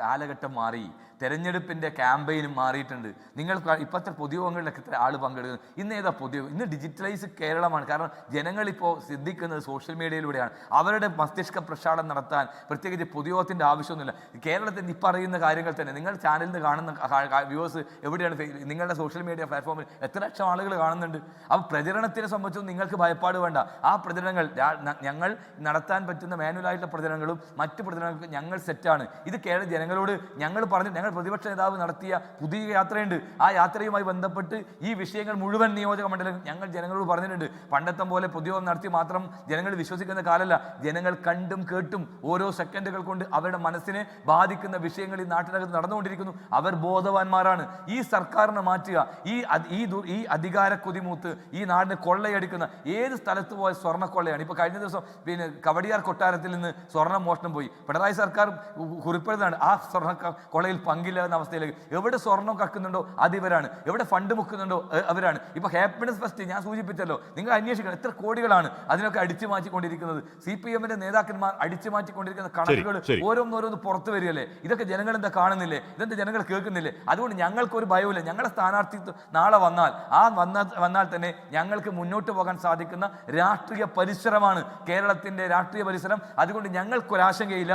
കാലഘട്ടം മാറി, തെരഞ്ഞെടുപ്പിൻ്റെ ക്യാമ്പയിനും മാറിയിട്ടുണ്ട്. നിങ്ങൾ ഇപ്പോഴത്തെ പൊതുയോഗങ്ങളിലൊക്കെ ഇത്ര ആൾ പങ്കെടുക്കുന്നു. ഇന്ന് ഏതാ പൊതുയോഗം? ഇന്ന് ഡിജിറ്റലൈസ് കേരളമാണ്. കാരണം ജനങ്ങളിപ്പോൾ ശ്രദ്ധിക്കുന്നത് സോഷ്യൽ മീഡിയയിലൂടെയാണ്. അവരുടെ മസ്തിഷ്ക പ്രക്ഷാളനം നടത്താൻ പ്രത്യേകിച്ച് പൊതുയോഗത്തിൻ്റെ ആവശ്യമൊന്നുമില്ല. കേരളത്തിൽ ഈ പറയുന്ന കാര്യങ്ങൾ തന്നെ നിങ്ങൾ ചാനലിൽ നിന്ന് കാണുന്ന വ്യൂവേഴ്സ് എവിടെയാണ്? നിങ്ങളുടെ സോഷ്യൽ മീഡിയ പ്ലാറ്റ്ഫോമിൽ എത്ര ലക്ഷം ആളുകൾ കാണുന്നുണ്ട്. അപ്പോൾ പ്രചരണത്തിനെ സംബന്ധിച്ചും നിങ്ങൾക്ക് ഭയപ്പാട് വേണ്ട. ആ പ്രചരണങ്ങൾ ഞങ്ങൾ നടത്താൻ പറ്റുന്ന മാനുവലായിട്ടുള്ള പ്രചരണങ്ങളും മറ്റു പ്രചരണങ്ങൾക്കും ഞങ്ങൾ സെറ്റാണ്. ഇത് കേരള ജനങ്ങളോട് ഞങ്ങൾ പറഞ്ഞു. ഞങ്ങൾ പ്രതിപക്ഷ നേതാവ് നടത്തിയ പുതിയ യാത്രയുണ്ട്. ആ യാത്രയുമായി ബന്ധപ്പെട്ട് ഈ വിഷയങ്ങൾ മുഴുവൻ നിയോജക മണ്ഡലം ഞങ്ങൾ ജനങ്ങളോട് പറഞ്ഞിട്ടുണ്ട്. പണ്ടത്തെ പോലെ പൊതുയോഗം നടത്തി മാത്രം ജനങ്ങൾ വിശ്വസിക്കുന്ന കാലമല്ല. ജനങ്ങൾ കണ്ടും കേട്ടും ഓരോ സെക്കൻഡുകൾ കൊണ്ട് അവരുടെ മനസ്സിനെ ബാധിക്കുന്ന വിഷയങ്ങൾ ഈ നാട്ടിനകത്ത് നടന്നുകൊണ്ടിരിക്കുന്നു. അവർ ബോധവാന്മാരാണ്. ഈ സർക്കാരിനെ മാറ്റുക, ഈ അധികാര കൊതിമൂത്ത് ഈ നാടിനെ കൊള്ളയടിക്കുന്ന ഏത് സ്ഥലത്ത് പോയ സ്വർണ്ണക്കൊള്ളയാണ്. ഇപ്പോൾ കഴിഞ്ഞ ദിവസം കവടിയാർ കൊട്ടാരത്തിൽ നിന്ന് സ്വർണ്ണ മോഷണം പോയി. പിണറായി സർക്കാർ കുറിപ്പെടുന്നതാണ് ആ സ്വർണ്ണ കൊള്ളയിൽ പങ്കില്ലാത്ത അവസ്ഥയിലേക്ക്. എവിടെ സ്വർണ്ണം കക്കുന്നുണ്ടോ അത് ഇവരാണ്, എവിടെ ഫണ്ട് മുക്കുന്നുണ്ടോ അവരാണ്. ഇപ്പോൾ ഹാപ്പിനെസ് ഫസ്റ്റ് ഞാൻ സൂചിപ്പിച്ചല്ലോ, നിങ്ങൾ അന്വേഷിക്കണം എത്ര കോടികളാണ് അതിനൊക്കെ അടിച്ചു മാറ്റിക്കൊണ്ടിരിക്കുന്നത്. CPM-ന്റെ നേതാക്കന്മാർ അടിച്ചു മാറ്റിക്കൊണ്ടിരിക്കുന്ന കണക്കുകൾ ഓരോന്നോരോന്ന് പുറത്തു വരികയല്ലേ. ഇതൊക്കെ ജനങ്ങൾ എന്താ കാണുന്നില്ലേ? ഇതെന്താ ജനങ്ങൾ കേൾക്കുന്നില്ലേ? അതുകൊണ്ട് ഞങ്ങൾക്കൊരു ഭയമില്ല. ഞങ്ങളുടെ സ്ഥാനാർത്ഥിത്വം നാളെ വന്നാൽ തന്നെ ഞങ്ങൾക്ക് മുന്നോട്ട് പോകാൻ സാധിക്കുന്ന രാഷ്ട്രീയ പരിസരമാണ് കേരളത്തിൻ്റെ രാഷ്ട്രീയ പരിസരം. അതുകൊണ്ട് ഞങ്ങൾക്കൊരാശങ്കയില്ല.